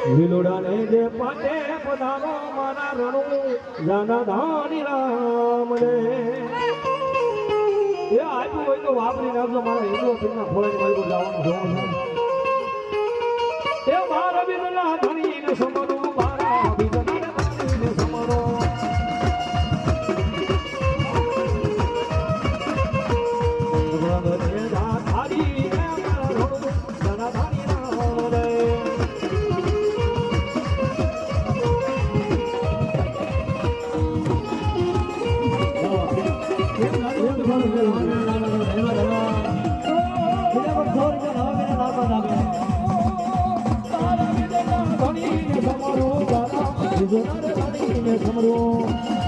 લીલોડાને જે પાટે પધારો મારા રણુ જાના ધાણી રામ રે એ આપ્યું હોય તો વાપરી નાખજો મારા હિન્દુ પીરના ખોળાની મારી જવાનું જોવું છે એ મારા બીજના ધણીને સમરું મારા બીજના ધણીને સમરો સમરો